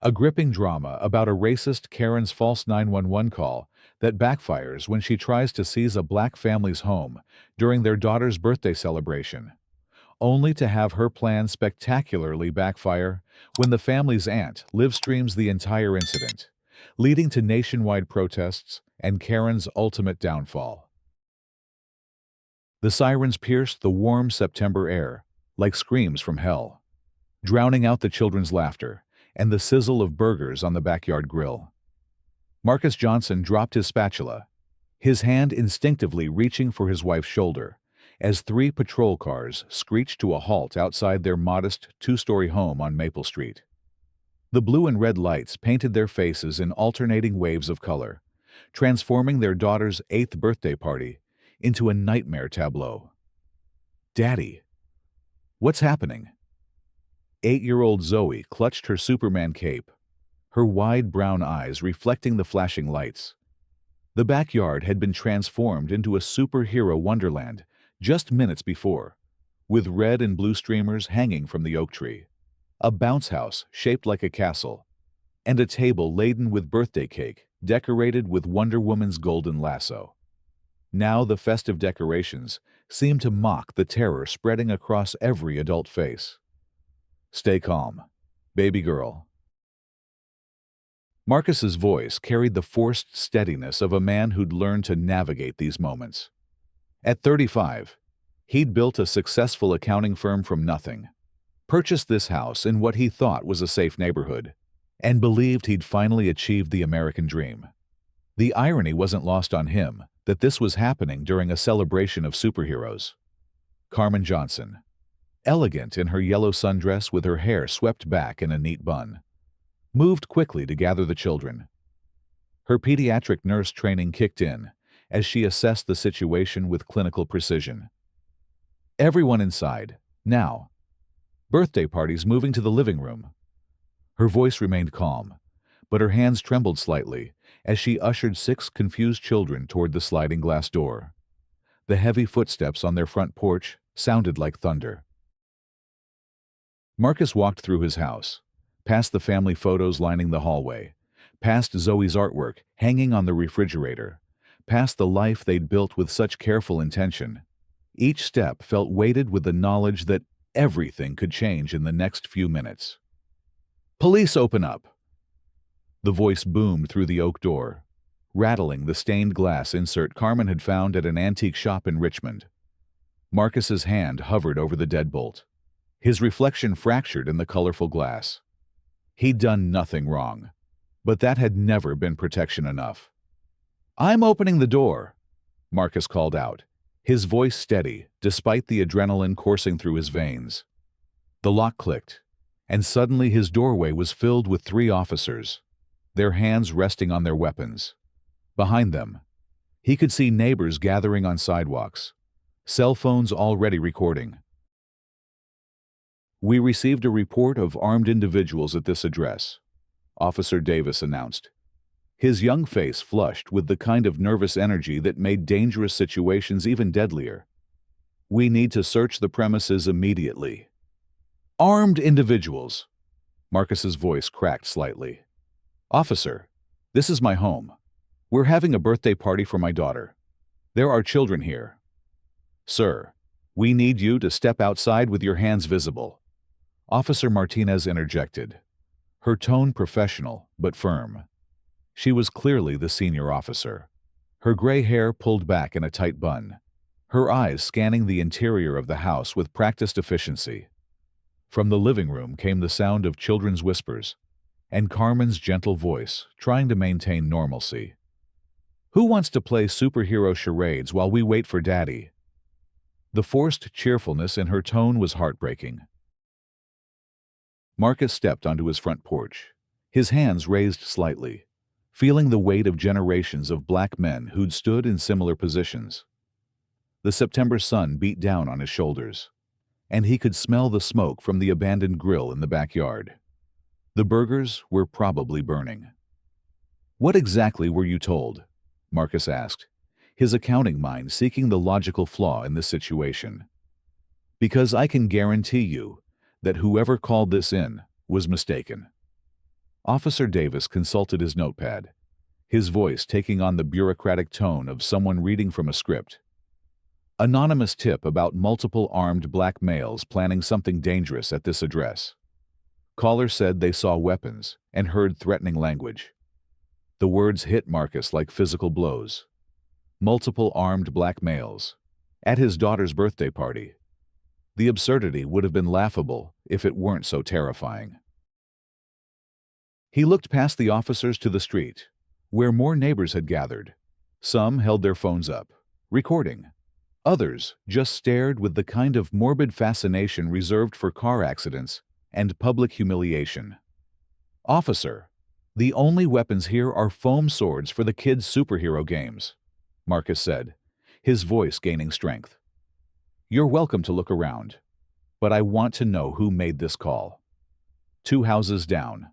A gripping drama about a racist Karen's false 911 call that backfires when she tries to seize a black family's home during their daughter's birthday celebration, only to have her plan spectacularly backfire when the family's aunt livestreams the entire incident, leading to nationwide protests and Karen's ultimate downfall. The sirens pierced the warm September air like screams from hell, drowning out the children's laughter and the sizzle of burgers on the backyard grill. Marcus Johnson dropped his spatula, his hand instinctively reaching for his wife's shoulder, as 3 patrol cars screeched to a halt outside their modest 2-story home on Maple Street. The blue and red lights painted their faces in alternating waves of color, transforming their daughter's 8th birthday party into a nightmare tableau. "Daddy, what's happening?" 8-year-old Zoe clutched her Superman cape, her wide brown eyes reflecting the flashing lights. The backyard had been transformed into a superhero wonderland just minutes before, with red and blue streamers hanging from the oak tree, a bounce house shaped like a castle, and a table laden with birthday cake decorated with Wonder Woman's golden lasso. Now the festive decorations seemed to mock the terror spreading across every adult face. "Stay calm, baby girl." Marcus's voice carried the forced steadiness of a man who'd learned to navigate these moments. At 35, he'd built a successful accounting firm from nothing, purchased this house in what he thought was a safe neighborhood, and believed he'd finally achieved the American dream. The irony wasn't lost on him that this was happening during a celebration of superheroes. Carmen Johnson, elegant in her yellow sundress with her hair swept back in a neat bun, moved quickly to gather the children. Her pediatric nurse training kicked in as she assessed the situation with clinical precision. "Everyone inside, now. Birthday party's moving to the living room." Her voice remained calm, but her hands trembled slightly as she ushered 6 confused children toward the sliding glass door. The heavy footsteps on their front porch sounded like thunder. Marcus walked through his house, past the family photos lining the hallway, past Zoe's artwork hanging on the refrigerator, past the life they'd built with such careful intention. Each step felt weighted with the knowledge that everything could change in the next few minutes. "Police, open up!" The voice boomed through the oak door, rattling the stained glass insert Carmen had found at an antique shop in Richmond. Marcus's hand hovered over the deadbolt, his reflection fractured in the colorful glass. He'd done nothing wrong, but that had never been protection enough. "I'm opening the door," Marcus called out, his voice steady despite the adrenaline coursing through his veins. The lock clicked, and suddenly his doorway was filled with 3 officers, their hands resting on their weapons. Behind them, he could see neighbors gathering on sidewalks, cell phones already recording. "We received a report of armed individuals at this address," Officer Davis announced, his young face flushed with the kind of nervous energy that made dangerous situations even deadlier. "We need to search the premises immediately." "Armed individuals," Marcus's voice cracked slightly. "Officer, this is my home. We're having a birthday party for my daughter. There are children here." "Sir, we need you to step outside with your hands visible," Officer Martinez interjected, her tone professional but firm. She was clearly the senior officer, her gray hair pulled back in a tight bun, her eyes scanning the interior of the house with practiced efficiency. From the living room came the sound of children's whispers, and Carmen's gentle voice trying to maintain normalcy. "Who wants to play superhero charades while we wait for Daddy?" The forced cheerfulness in her tone was heartbreaking. Marcus stepped onto his front porch, his hands raised slightly, feeling the weight of generations of black men who'd stood in similar positions. The September sun beat down on his shoulders, and he could smell the smoke from the abandoned grill in the backyard. The burgers were probably burning. "What exactly were you told?" Marcus asked, his accounting mind seeking the logical flaw in this situation. "Because I can guarantee you that whoever called this in was mistaken." Officer Davis consulted his notepad, his voice taking on the bureaucratic tone of someone reading from a script. Anonymous tip about multiple armed black males planning something dangerous at this address. Caller said they saw weapons and heard threatening language. The words hit Marcus like physical blows. Multiple armed black males. At his daughter's birthday party. The absurdity would have been laughable if it weren't so terrifying. He looked past the officers to the street, where more neighbors had gathered. Some held their phones up, recording. Others just stared with the kind of morbid fascination reserved for car accidents and public humiliation. "Officer, the only weapons here are foam swords for the kids' superhero games," Marcus said, his voice gaining strength. "You're welcome to look around, but I want to know who made this call." 2 houses down,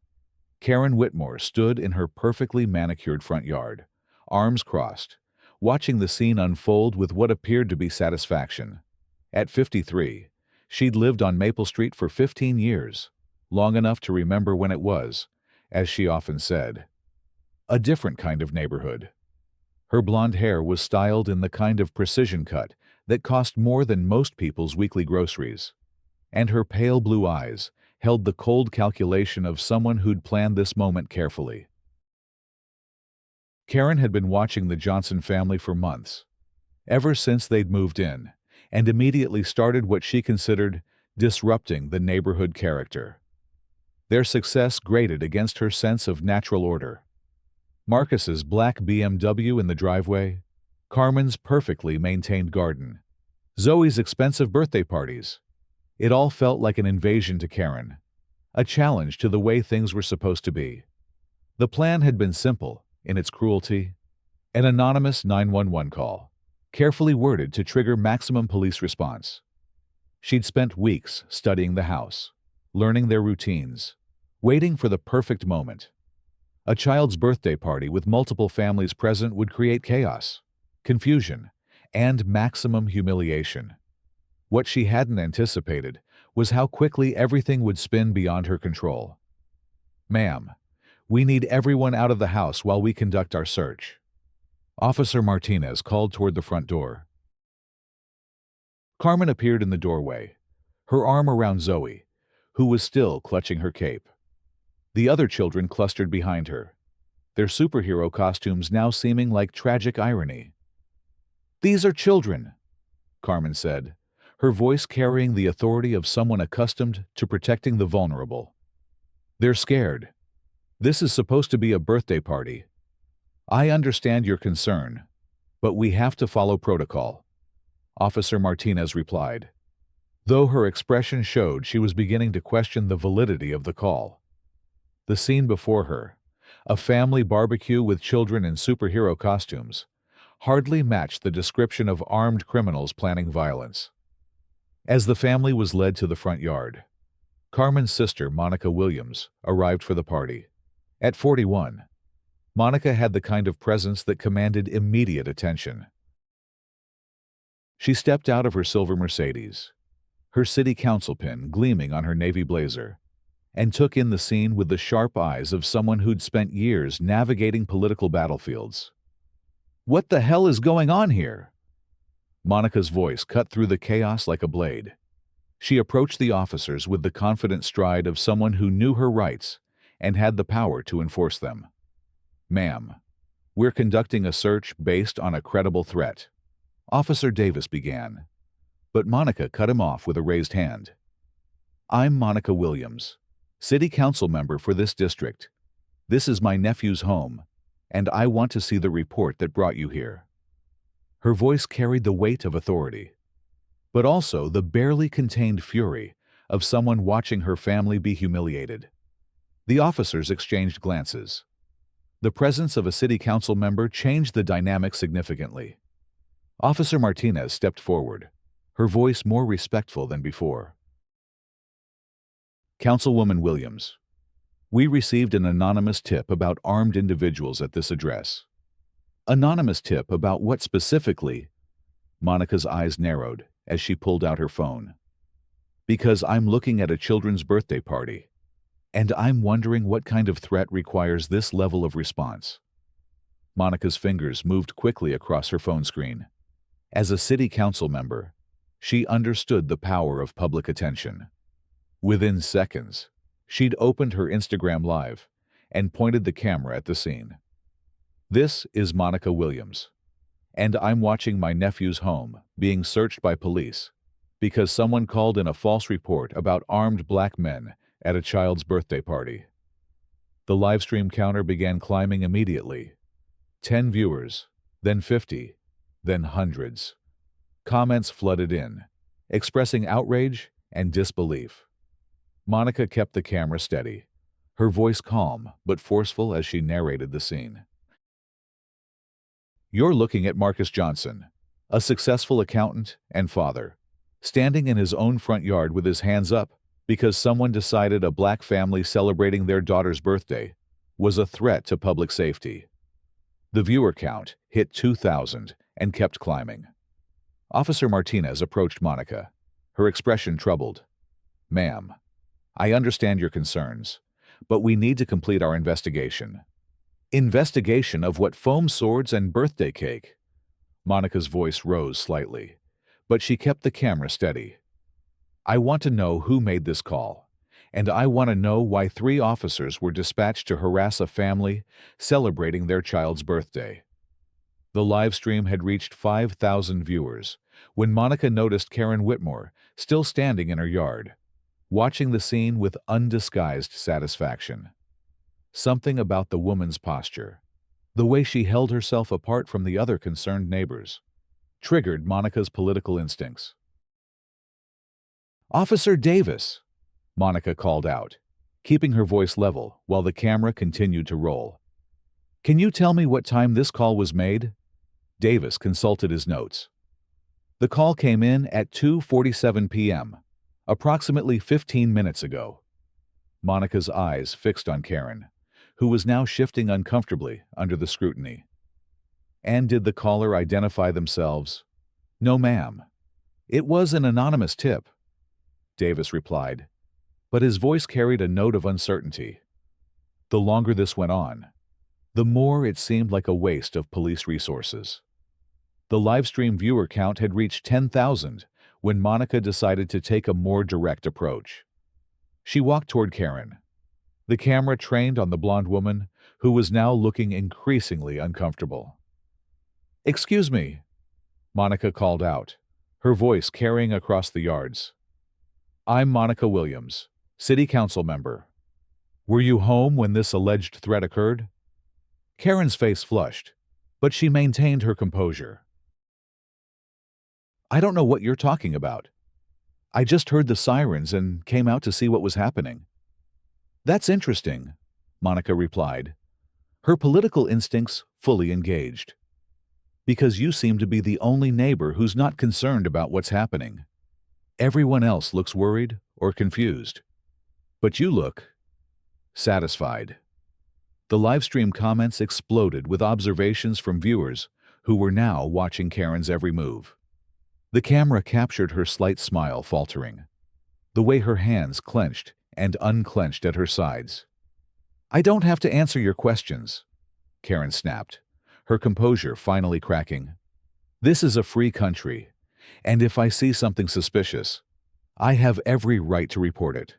Karen Whitmore stood in her perfectly manicured front yard, arms crossed, watching the scene unfold with what appeared to be satisfaction. At 53, she'd lived on Maple Street for 15 years, long enough to remember when it was, as she often said, a different kind of neighborhood. Her blonde hair was styled in the kind of precision cut that cost more than most people's weekly groceries, and her pale blue eyes held the cold calculation of someone who'd planned this moment carefully. Karen had been watching the Johnson family for months, ever since they'd moved in, and immediately started what she considered disrupting the neighborhood character. Their success grated against her sense of natural order. Marcus's black BMW in the driveway, Carmen's perfectly maintained garden, Zoe's expensive birthday parties. It all felt like an invasion to Karen, a challenge to the way things were supposed to be. The plan had been simple in its cruelty: an anonymous 911 call, carefully worded to trigger maximum police response. She'd spent weeks studying the house, learning their routines, waiting for the perfect moment. A child's birthday party with multiple families present would create chaos, confusion, and maximum humiliation. What she hadn't anticipated was how quickly everything would spin beyond her control. "Ma'am, we need everyone out of the house while we conduct our search." Officer Martinez called toward the front door. Carmen appeared in the doorway, her arm around Zoe, who was still clutching her cape. The other children clustered behind her, their superhero costumes now seeming like tragic irony. "These are children," Carmen said, her voice carrying the authority of someone accustomed to protecting the vulnerable. "They're scared. This is supposed to be a birthday party. I understand your concern, but we have to follow protocol," Officer Martinez replied, though her expression showed she was beginning to question the validity of the call. The scene before her, a family barbecue with children in superhero costumes, hardly matched the description of armed criminals planning violence. As the family was led to the front yard, Carmen's sister, Monica Williams, arrived for the party. At 41, Monica had the kind of presence that commanded immediate attention. She stepped out of her silver Mercedes, her city council pin gleaming on her navy blazer, and took in the scene with the sharp eyes of someone who'd spent years navigating political battlefields. "What the hell is going on here?" Monica's voice cut through the chaos like a blade. She approached the officers with the confident stride of someone who knew her rights and had the power to enforce them. "Ma'am, we're conducting a search based on a credible threat," Officer Davis began, but Monica cut him off with a raised hand. "I'm Monica Williams, city council member for this district. This is my nephew's home, and I want to see the report that brought you here." Her voice carried the weight of authority, but also the barely contained fury of someone watching her family be humiliated. The officers exchanged glances. The presence of a city council member changed the dynamic significantly. Officer Martinez stepped forward, her voice more respectful than before. "Councilwoman Williams, we received an anonymous tip about armed individuals at this address." "Anonymous tip about what specifically?" Monica's eyes narrowed as she pulled out her phone. "Because I'm looking at a children's birthday party, And I'm wondering what kind of threat requires this level of response. Monica's fingers moved quickly across her phone screen. As a city council member, she understood the power of public attention. Within seconds, she'd opened her Instagram Live and pointed the camera at the scene. This is Monica Williams, and I'm watching my nephew's home being searched by police because someone called in a false report about armed black men at a child's birthday party. The livestream counter began climbing immediately. 10 viewers, then 50, then hundreds. Comments flooded in, expressing outrage and disbelief. Monica kept the camera steady, her voice calm but forceful as she narrated the scene. You're looking at Marcus Johnson, a successful accountant and father, standing in his own front yard with his hands up because someone decided a black family celebrating their daughter's birthday was a threat to public safety. The viewer count hit 2,000 and kept climbing. Officer Martinez approached Monica, her expression troubled. Ma'am, I understand your concerns, but we need to complete our investigation. Investigation of what, foam swords and birthday cake? Monica's voice rose slightly, but she kept the camera steady. I want to know who made this call, and I want to know why 3 officers were dispatched to harass a family celebrating their child's birthday. The live stream had reached 5,000 viewers when Monica noticed Karen Whitmore still standing in her yard, watching the scene with undisguised satisfaction. Something about the woman's posture, the way she held herself apart from the other concerned neighbors, triggered Monica's political instincts. Officer Davis, Monica called out, keeping her voice level while the camera continued to roll. Can you tell me what time this call was made? Davis consulted his notes. The call came in at 2:47 p.m., approximately 15 minutes ago. Monica's eyes fixed on Karen, who was now shifting uncomfortably under the scrutiny. And did the caller identify themselves? No, ma'am. It was an anonymous tip, Davis replied, but his voice carried a note of uncertainty. The longer this went on, the more it seemed like a waste of police resources. The livestream viewer count had reached 10,000 when Monica decided to take a more direct approach. She walked toward Karen, the camera trained on the blonde woman who was now looking increasingly uncomfortable. Excuse me, Monica called out, her voice carrying across the yards. I'm Monica Williams, city council member. Were you home when this alleged threat occurred? Karen's face flushed, but she maintained her composure. I don't know what you're talking about. I just heard the sirens and came out to see what was happening. That's interesting, Monica replied, her political instincts fully engaged. Because you seem to be the only neighbor who's not concerned about what's happening. Everyone else looks worried or confused. But you look satisfied. The livestream comments exploded with observations from viewers who were now watching Karen's every move. The camera captured her slight smile faltering, the way her hands clenched and unclenched at her sides. I don't have to answer your questions, Karen snapped, her composure finally cracking. This is a free country, and if I see something suspicious, I have every right to report it.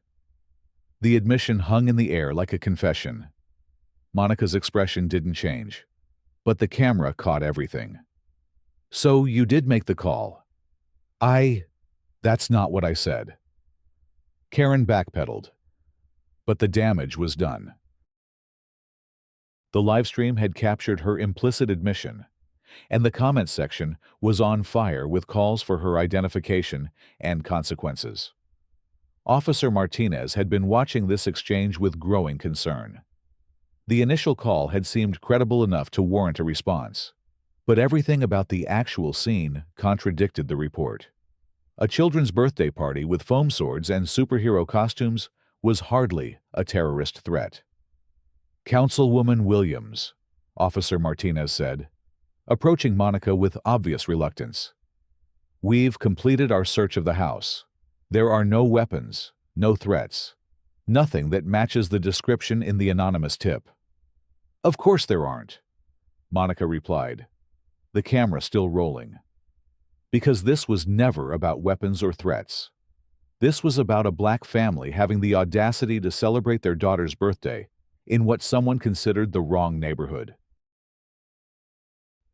The admission hung in the air like a confession. Monica's expression didn't change, but the camera caught everything. So you did make the call. That's not what I said. Karen backpedaled, but the damage was done. The livestream had captured her implicit admission, and the comments section was on fire with calls for her identification and consequences. Officer Martinez had been watching this exchange with growing concern. The initial call had seemed credible enough to warrant a response, but everything about the actual scene contradicted the report. A children's birthday party with foam swords and superhero costumes was hardly a terrorist threat. Councilwoman Williams, Officer Martinez said, approaching Monica with obvious reluctance. We've completed our search of the house. There are no weapons, no threats. Nothing that matches the description in the anonymous tip. Of course there aren't, Monica replied, the camera still rolling. Because this was never about weapons or threats. This was about a black family having the audacity to celebrate their daughter's birthday in what someone considered the wrong neighborhood.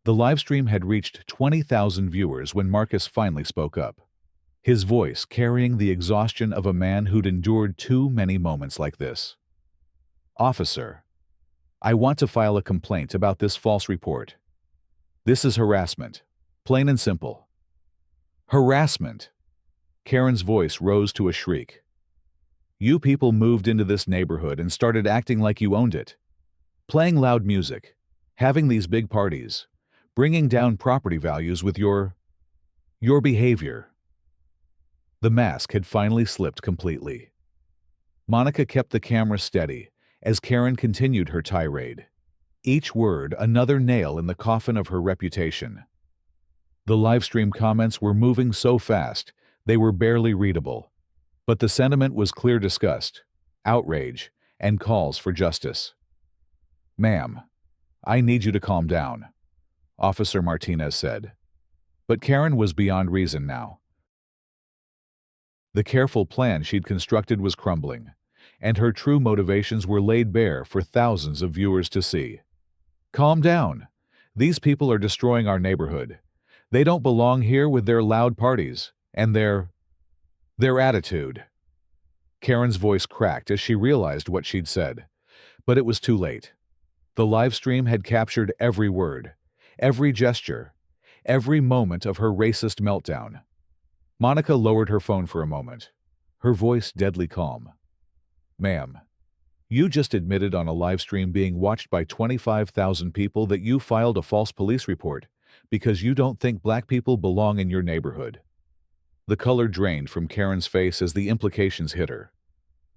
The livestream had reached 20,000 viewers when Marcus finally spoke up, his voice carrying the exhaustion of a man who'd endured too many moments like this. Officer, I want to file a complaint about this false report. This is harassment, plain and simple. Harassment! Karen's voice rose to a shriek. You people moved into this neighborhood and started acting like you owned it. Playing loud music, having these big parties, bringing down property values with your behavior. The mask had finally slipped completely. Monica kept the camera steady as Karen continued her tirade, each word another nail in the coffin of her reputation. The livestream comments were moving so fast they were barely readable, but the sentiment was clear disgust, outrage, and calls for justice. Ma'am, I need you to calm down, Officer Martinez said. But Karen was beyond reason now. The careful plan she'd constructed was crumbling, and her true motivations were laid bare for thousands of viewers to see. Calm down. These people are destroying our neighborhood. They don't belong here with their loud parties and their attitude. Karen's voice cracked as she realized what she'd said, but it was too late. The livestream had captured every word, every gesture, every moment of her racist meltdown. Monica lowered her phone for a moment, her voice deadly calm. Ma'am, you just admitted on a livestream being watched by 25,000 people that you filed a false police report because you don't think black people belong in your neighborhood. The color drained from Karen's face as the implications hit her.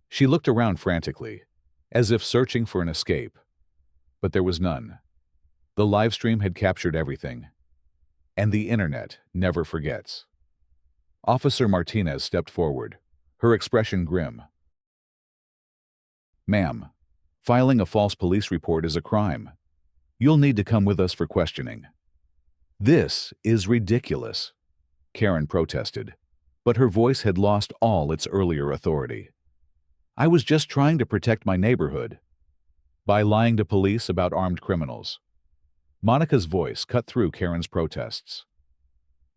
She looked around frantically, as if searching for an escape. But there was none. The livestream had captured everything. And the internet never forgets. Officer Martinez stepped forward, her expression grim. Ma'am, filing a false police report is a crime. You'll need to come with us for questioning. This is ridiculous, Karen protested, but her voice had lost all its earlier authority. I was just trying to protect my neighborhood. By lying to police about armed criminals. Monica's voice cut through Karen's protests.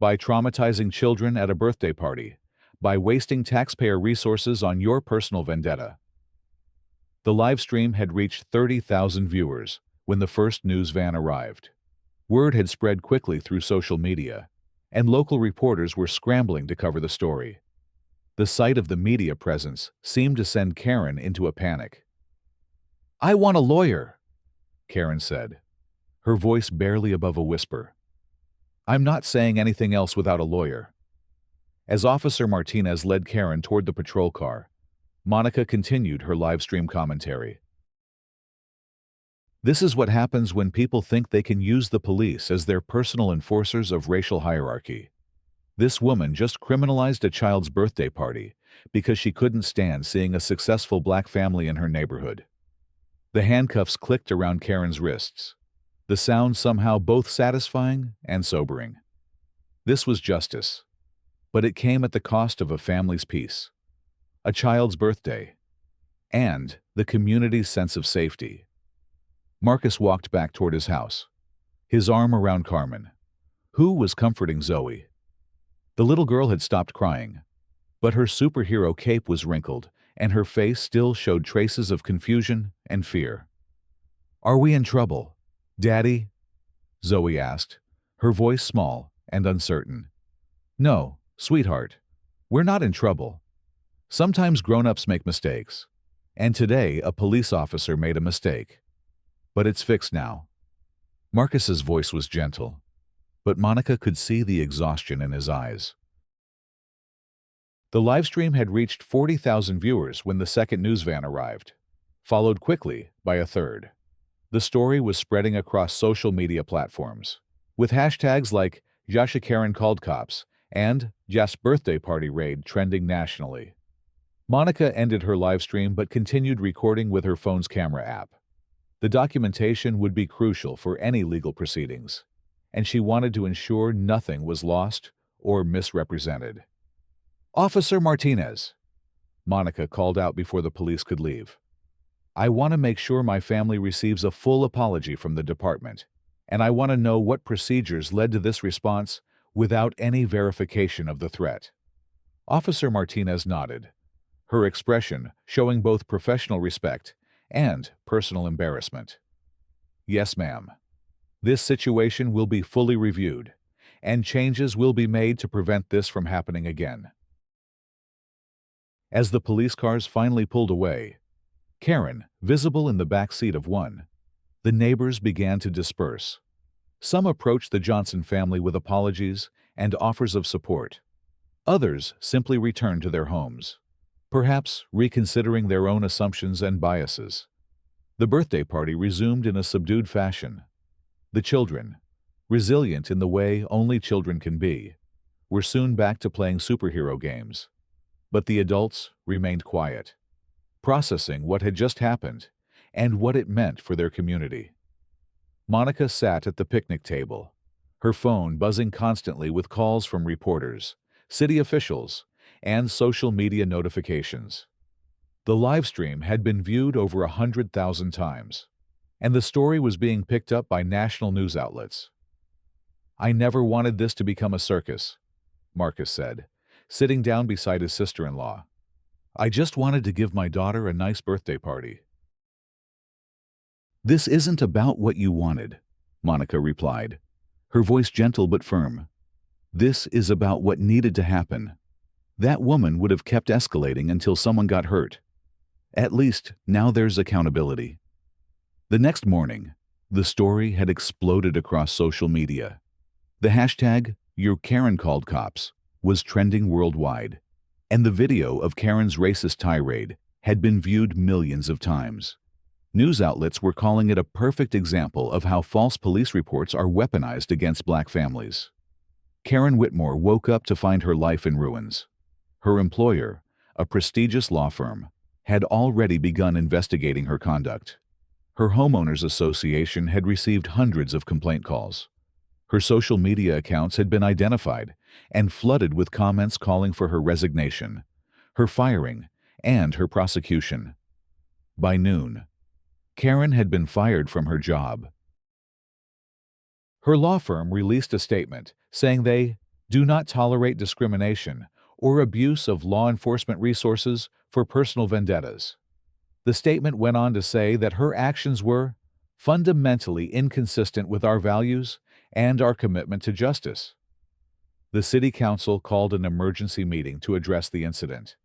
By traumatizing children at a birthday party. By wasting taxpayer resources on your personal vendetta. The livestream had reached 30,000 viewers when the first news van arrived. Word had spread quickly through social media, and local reporters were scrambling to cover the story. The sight of the media presence seemed to send Karen into a panic. I want a lawyer, Karen said, her voice barely above a whisper. I'm not saying anything else without a lawyer. As Officer Martinez led Karen toward the patrol car, Monica continued her livestream commentary. This is what happens when people think they can use the police as their personal enforcers of racial hierarchy. This woman just criminalized a child's birthday party because she couldn't stand seeing a successful black family in her neighborhood. The handcuffs clicked around Karen's wrists, the sound somehow both satisfying and sobering. This was justice, but it came at the cost of a family's peace, a child's birthday, and the community's sense of safety. Marcus walked back toward his house, his arm around Carmen, who was comforting Zoe. The little girl had stopped crying, but her superhero cape was wrinkled and her face still showed traces of confusion and fear. Are we in trouble, Daddy? Zoe asked, her voice small and uncertain. No, sweetheart, we're not in trouble. Sometimes grown-ups make mistakes, and today a police officer made a mistake. But it's fixed now. Marcus's voice was gentle, but Monica could see the exhaustion in his eyes. The livestream had reached 40,000 viewers when the second news van arrived, followed quickly by a third. The story was spreading across social media platforms, with hashtags like HOA Karen called cops and Just birthday party raid trending nationally. Monica ended her live stream but continued recording with her phone's camera app. The documentation would be crucial for any legal proceedings, and she wanted to ensure nothing was lost or misrepresented. "Officer Martinez," Monica called out before the police could leave. "I want to make sure my family receives a full apology from the department, and I want to know what procedures led to this response without any verification of the threat." Officer Martinez nodded, her expression showing both professional respect and personal embarrassment. "Yes, ma'am. This situation will be fully reviewed, and changes will be made to prevent this from happening again." As the police cars finally pulled away, Karen, visible in the back seat of one, the neighbors began to disperse. Some approached the Johnson family with apologies and offers of support. Others simply returned to their homes, perhaps reconsidering their own assumptions and biases. The birthday party resumed in a subdued fashion. The children, resilient in the way only children can be, were soon back to playing superhero games. But the adults remained quiet, processing what had just happened and what it meant for their community. Monica sat at the picnic table, her phone buzzing constantly with calls from reporters, city officials, and social media notifications. The live stream had been viewed over 100,000 times, and the story was being picked up by national news outlets. "I never wanted this to become a circus," Marcus said, sitting down beside his sister-in-law. "I just wanted to give my daughter a nice birthday party." "This isn't about what you wanted," Monica replied, her voice gentle but firm. "This is about what needed to happen. That woman would have kept escalating until someone got hurt. At least, now there's accountability." The next morning, the story had exploded across social media. The hashtag #YourKarenCalledCops was trending worldwide, and the video of Karen's racist tirade had been viewed millions of times. News outlets were calling it a perfect example of how false police reports are weaponized against Black families. Karen Whitmore woke up to find her life in ruins. Her employer, a prestigious law firm, had already begun investigating her conduct. Her homeowners association had received hundreds of complaint calls. Her social media accounts had been identified and flooded with comments calling for her resignation, her firing, and her prosecution. By noon, Karen had been fired from her job. Her law firm released a statement saying they do not tolerate discrimination or abuse of law enforcement resources for personal vendettas. The statement went on to say that her actions were fundamentally inconsistent with our values and our commitment to justice. The city council called an emergency meeting to address the incident.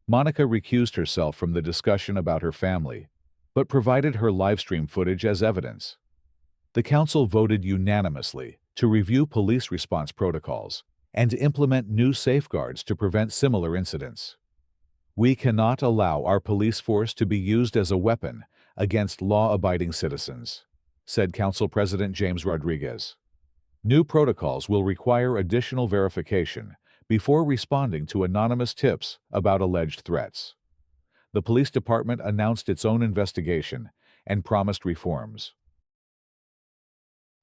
Monica recused herself from the discussion about her family, but provided her livestream footage as evidence. The council voted unanimously to review police response protocols and to implement new safeguards to prevent similar incidents. "We cannot allow our police force to be used as a weapon against law-abiding citizens," said Council President James Rodriguez. "New protocols will require additional verification before responding to anonymous tips about alleged threats." The police department announced its own investigation and promised reforms.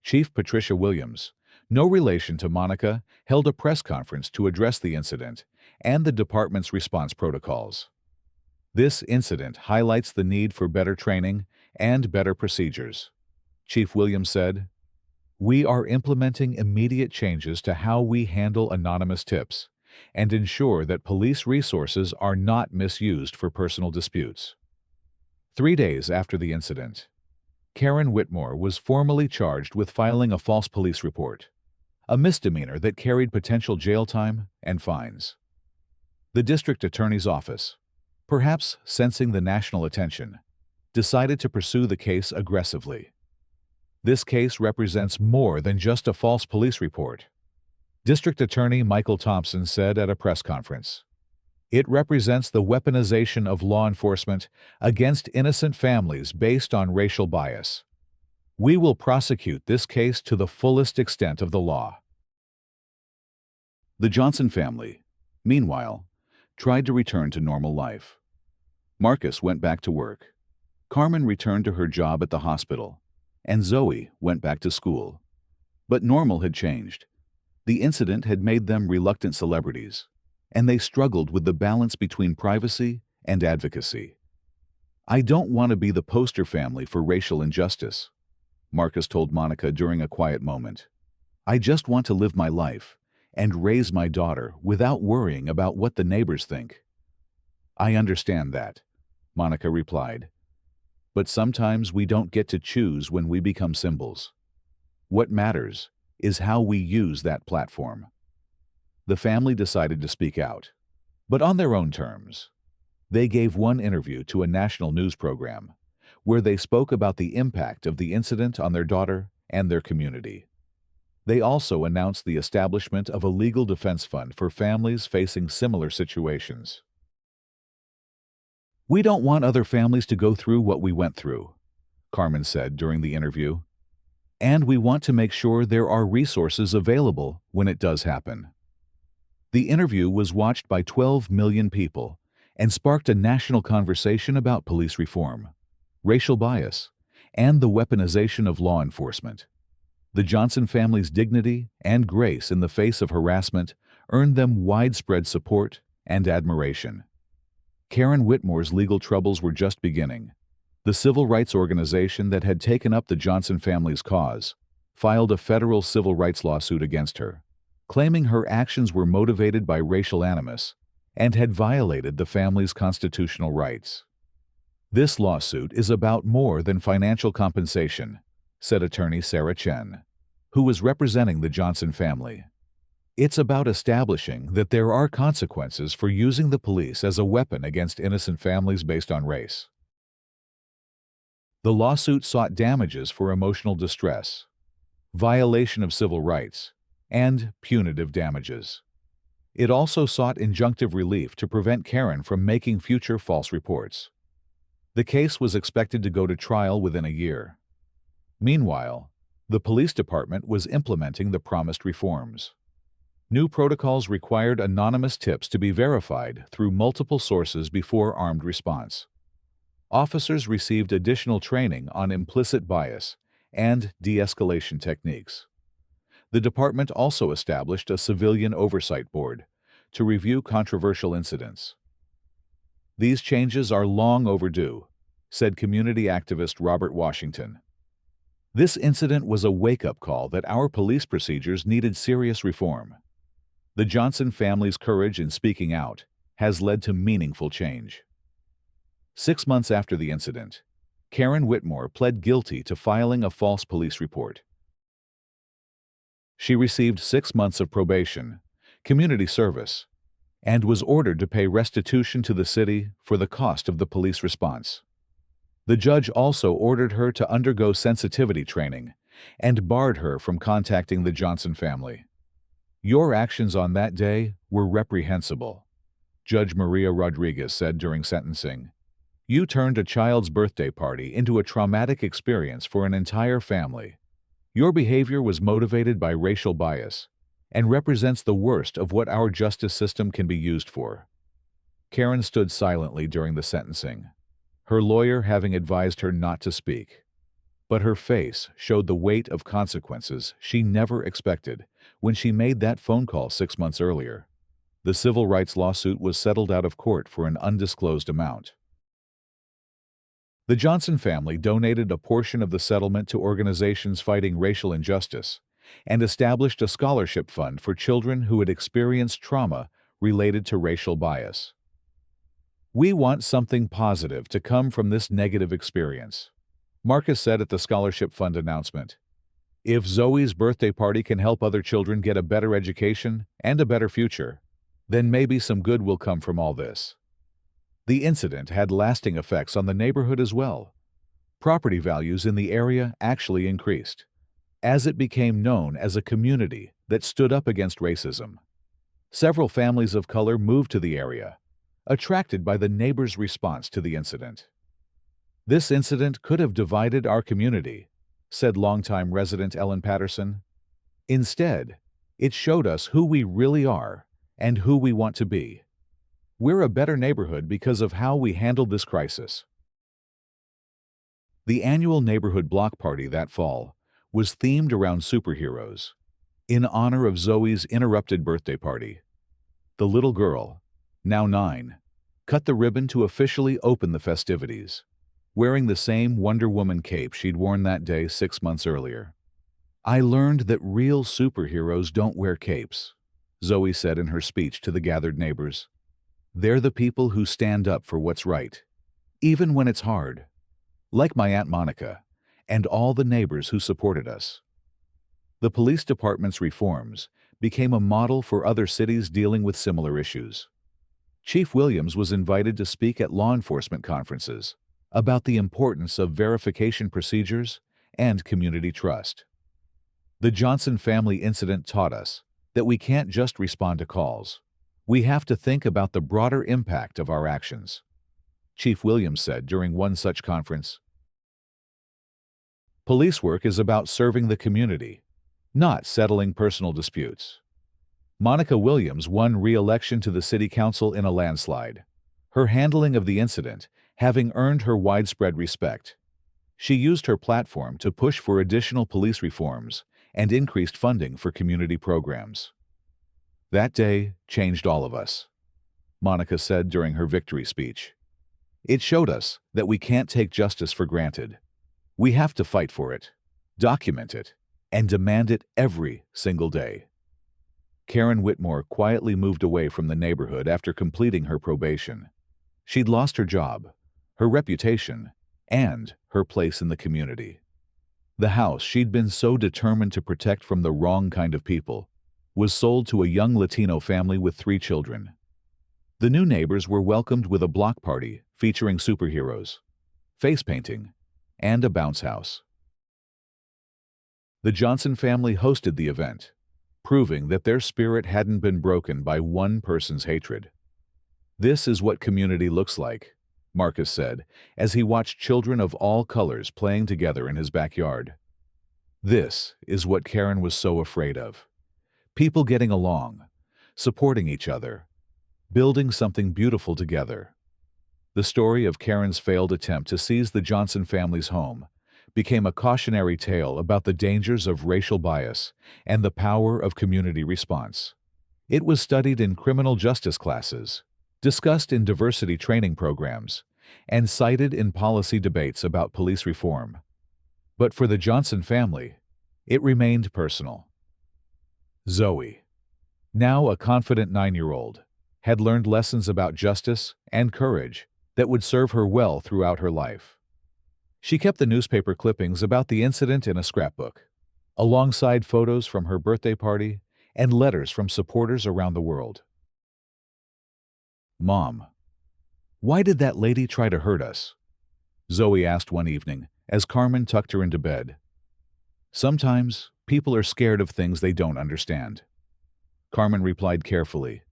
Chief Patricia Williams, no relation to Monica, held a press conference to address the incident and the department's response protocols. "This incident highlights the need for better training and better procedures," Chief Williams said. "We are implementing immediate changes to how we handle anonymous tips and ensure that police resources are not misused for personal disputes." 3 days after the incident, Karen Whitmore was formally charged with filing a false police report, a misdemeanor that carried potential jail time and fines. The district attorney's office, perhaps sensing the national attention, decided to pursue the case aggressively. "This case represents more than just a false police report," District Attorney Michael Thompson said at a press conference. "It represents the weaponization of law enforcement against innocent families based on racial bias. We will prosecute this case to the fullest extent of the law." The Johnson family, meanwhile, tried to return to normal life. Marcus went back to work. Carmen returned to her job at the hospital, and Zoe went back to school. But normal had changed. The incident had made them reluctant celebrities, and they struggled with the balance between privacy and advocacy. "I don't want to be the poster family for racial injustice," Marcus told Monica during a quiet moment. "I just want to live my life and raise my daughter without worrying about what the neighbors think." "I understand that," Monica replied. "But sometimes we don't get to choose when we become symbols. What matters is how we use that platform." The family decided to speak out, but on their own terms. They gave one interview to a national news program, where they spoke about the impact of the incident on their daughter and their community. They also announced the establishment of a legal defense fund for families facing similar situations. "We don't want other families to go through what we went through," Carmen said during the interview. "And we want to make sure there are resources available when it does happen." The interview was watched by 12 million people and sparked a national conversation about police reform, racial bias, and the weaponization of law enforcement. The Johnson family's dignity and grace in the face of harassment earned them widespread support and admiration. Karen Whitmore's legal troubles were just beginning. The civil rights organization that had taken up the Johnson family's cause filed a federal civil rights lawsuit against her, claiming her actions were motivated by racial animus and had violated the family's constitutional rights. "This lawsuit is about more than financial compensation," said attorney Sarah Chen, who was representing the Johnson family. "It's about establishing that there are consequences for using the police as a weapon against innocent families based on race." The lawsuit sought damages for emotional distress, violation of civil rights, and punitive damages. It also sought injunctive relief to prevent Karen from making future false reports. The case was expected to go to trial within a year. Meanwhile, the police department was implementing the promised reforms. New protocols required anonymous tips to be verified through multiple sources before armed response. Officers received additional training on implicit bias and de-escalation techniques. The department also established a civilian oversight board to review controversial incidents. "These changes are long overdue," said community activist Robert Washington. "This incident was a wake-up call that our police procedures needed serious reform." The Johnson family's courage in speaking out has led to meaningful change. 6 months after the incident, Karen Whitmore pled guilty to filing a false police report. She received 6 months of probation, community service, and was ordered to pay restitution to the city for the cost of the police response. The judge also ordered her to undergo sensitivity training and barred her from contacting the Johnson family. "Your actions on that day were reprehensible," Judge Maria Rodriguez said during sentencing. "You turned a child's birthday party into a traumatic experience for an entire family. Your behavior was motivated by racial bias and represents the worst of what our justice system can be used for." Karen stood silently during the sentencing, her lawyer having advised her not to speak. But her face showed the weight of consequences she never expected when she made that phone call 6 months earlier. The civil rights lawsuit was settled out of court for an undisclosed amount. The Johnson family donated a portion of the settlement to organizations fighting racial injustice and established a scholarship fund for children who had experienced trauma related to racial bias. "We want something positive to come from this negative experience," Marcus said at the scholarship fund announcement. "If Zoe's birthday party can help other children get a better education and a better future, then maybe some good will come from all this." The incident had lasting effects on the neighborhood as well. Property values in the area actually increased, as it became known as a community that stood up against racism. Several families of color moved to the area, attracted by the neighbors' response to the incident. "This incident could have divided our community," said longtime resident Ellen Patterson. "Instead, it showed us who we really are and who we want to be. We're a better neighborhood because of how we handled this crisis. The annual neighborhood block party that fall was themed around superheroes, in honor of Zoe's interrupted birthday party. The little girl, now 9, cut the ribbon to officially open the festivities, wearing the same Wonder Woman cape she'd worn that day 6 months earlier. "I learned that real superheroes don't wear capes," Zoe said in her speech to the gathered neighbors. "They're the people who stand up for what's right, even when it's hard. Like my Aunt Monica, and all the neighbors who supported us." The police department's reforms became a model for other cities dealing with similar issues. Chief Williams was invited to speak at law enforcement conferences about the importance of verification procedures and community trust. The Johnson family incident taught us that we can't just respond to calls. We have to think about the broader impact of our actions, Chief Williams said during one such conference. Police work is about serving the community, not settling personal disputes. Monica Williams won re-election to the city council in a landslide, her handling of the incident having earned her widespread respect. She used her platform to push for additional police reforms and increased funding for community programs. "That day changed all of us," Monica said during her victory speech. "It showed us that we can't take justice for granted. We have to fight for it, document it, and demand it every single day." Karen Whitmore quietly moved away from the neighborhood after completing her probation. She'd lost her job, her reputation, and her place in the community. The house she'd been so determined to protect from the wrong kind of people was sold to a young Latino family with 3 children. The new neighbors were welcomed with a block party featuring superheroes, face painting, and a bounce house. The Johnson family hosted the event, proving that their spirit hadn't been broken by one person's hatred. "This is what community looks like," Marcus said as he watched children of all colors playing together in his backyard. "This is what Karen was so afraid of. People getting along, supporting each other, building something beautiful together." The story of Karen's failed attempt to seize the Johnson family's home became a cautionary tale about the dangers of racial bias and the power of community response. It was studied in criminal justice classes, discussed in diversity training programs, and cited in policy debates about police reform. But for the Johnson family, it remained personal. Zoe, now a confident 9-year-old, had learned lessons about justice and courage that would serve her well throughout her life. She kept the newspaper clippings about the incident in a scrapbook, alongside photos from her birthday party and letters from supporters around the world. "Mom, why did that lady try to hurt us?" Zoe asked one evening as Carmen tucked her into bed. "Sometimes people are scared of things they don't understand," Carmen replied carefully.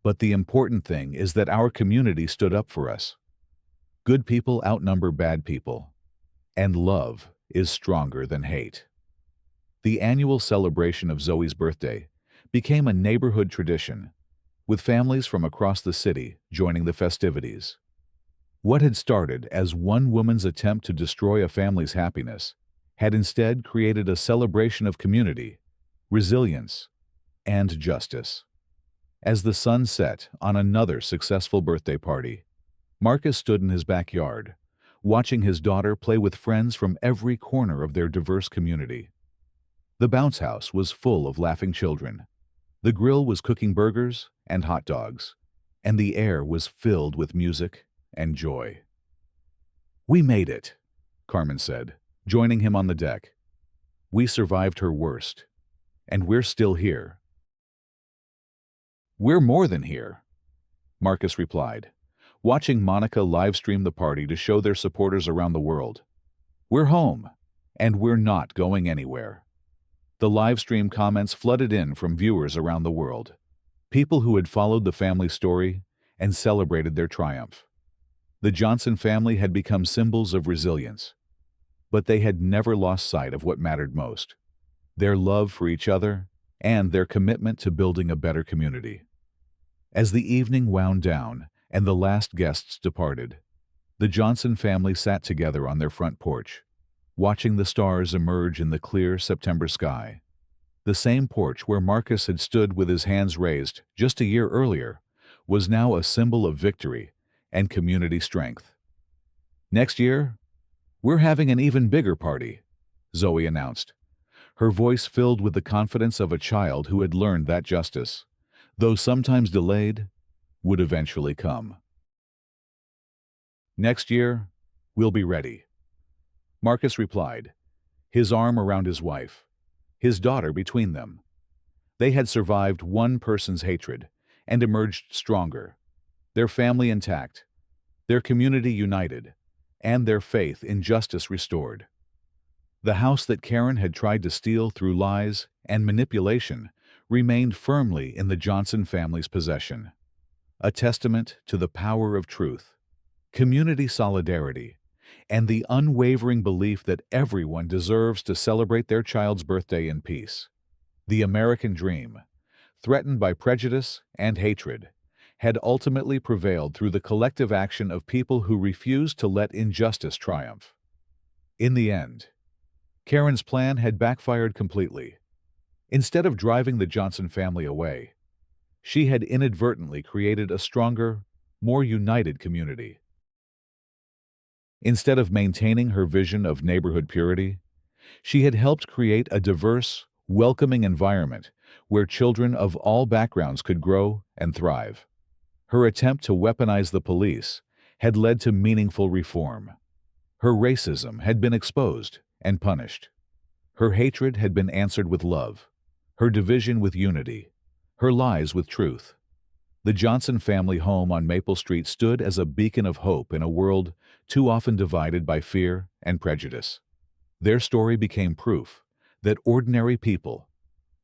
"But the important thing is that our community stood up for us. Good people outnumber bad people, and love is stronger than hate." The annual celebration of Zoe's birthday became a neighborhood tradition, with families from across the city joining the festivities. What had started as one woman's attempt to destroy a family's happiness had instead created a celebration of community, resilience, and justice. As the sun set on another successful birthday party, Marcus stood in his backyard, watching his daughter play with friends from every corner of their diverse community. The bounce house was full of laughing children. The grill was cooking burgers and hot dogs, and the air was filled with music and joy. "We made it," Carmen said, joining him on the deck. "We survived her worst, and we're still here." "We're more than here," Marcus replied, watching Monica livestream the party to show their supporters around the world. "We're home, and we're not going anywhere." The livestream comments flooded in from viewers around the world, people who had followed the family story and celebrated their triumph. The Johnson family had become symbols of resilience, but they had never lost sight of what mattered most: their love for each other and their commitment to building a better community. As the evening wound down and the last guests departed, the Johnson family sat together on their front porch, watching the stars emerge in the clear September sky. The same porch where Marcus had stood with his hands raised just a year earlier was now a symbol of victory and community strength. "Next year, we're having an even bigger party," Zoe announced, her voice filled with the confidence of a child who had learned that justice, though sometimes delayed, would eventually come. "Next year, we'll be ready," Marcus replied, his arm around his wife, his daughter between them. They had survived one person's hatred and emerged stronger, their family intact, their community united, and their faith in justice restored. The house that Karen had tried to steal through lies and manipulation remained firmly in the Johnson family's possession, a testament to the power of truth, community solidarity, and the unwavering belief that everyone deserves to celebrate their child's birthday in peace. The American dream, threatened by prejudice and hatred, had ultimately prevailed through the collective action of people who refused to let injustice triumph. In the end, Karen's plan had backfired completely. Instead of driving the Johnson family away, she had inadvertently created a stronger, more united community. Instead of maintaining her vision of neighborhood purity, she had helped create a diverse, welcoming environment where children of all backgrounds could grow and thrive. Her attempt to weaponize the police had led to meaningful reform. Her racism had been exposed and punished. Her hatred had been answered with love, her division with unity, her lies with truth. The Johnson family home on Maple Street stood as a beacon of hope in a world too often divided by fear and prejudice. Their story became proof that ordinary people,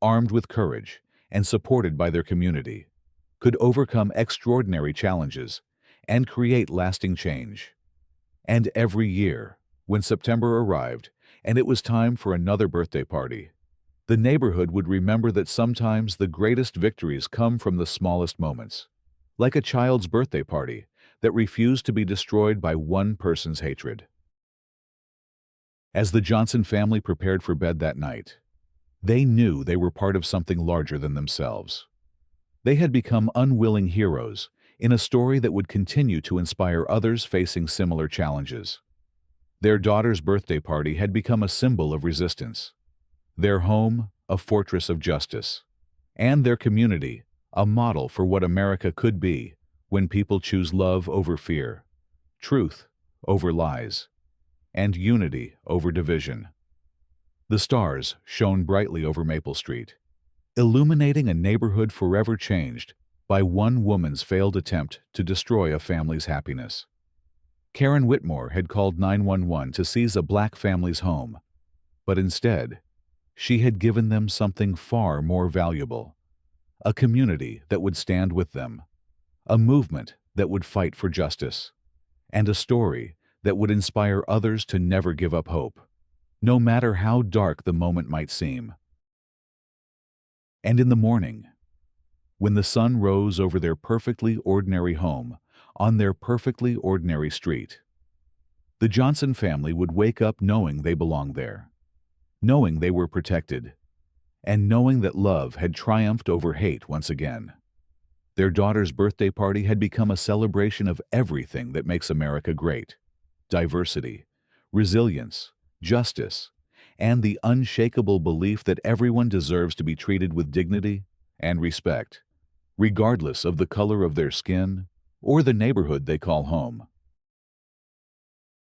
armed with courage and supported by their community, could overcome extraordinary challenges and create lasting change. And every year, when September arrived and it was time for another birthday party, the neighborhood would remember that sometimes the greatest victories come from the smallest moments, like a child's birthday party that refused to be destroyed by one person's hatred. As the Johnson family prepared for bed that night, they knew they were part of something larger than themselves. They had become unwilling heroes in a story that would continue to inspire others facing similar challenges. Their daughter's birthday party had become a symbol of resistance, their home a fortress of justice, and their community a model for what America could be when people choose love over fear, truth over lies, and unity over division. The stars shone brightly over Maple Street, illuminating a neighborhood forever changed by one woman's failed attempt to destroy a family's happiness. Karen Whitmore had called 911 to seize a black family's home, but instead, she had given them something far more valuable: a community that would stand with them, a movement that would fight for justice, and a story that would inspire others to never give up hope, no matter how dark the moment might seem. And in the morning, when the sun rose over their perfectly ordinary home on their perfectly ordinary street, the Johnson family would wake up knowing they belonged there, knowing they were protected, and knowing that love had triumphed over hate once again. Their daughter's birthday party had become a celebration of everything that makes America great: diversity, resilience, justice, and the unshakable belief that everyone deserves to be treated with dignity and respect, regardless of the color of their skin or the neighborhood they call home.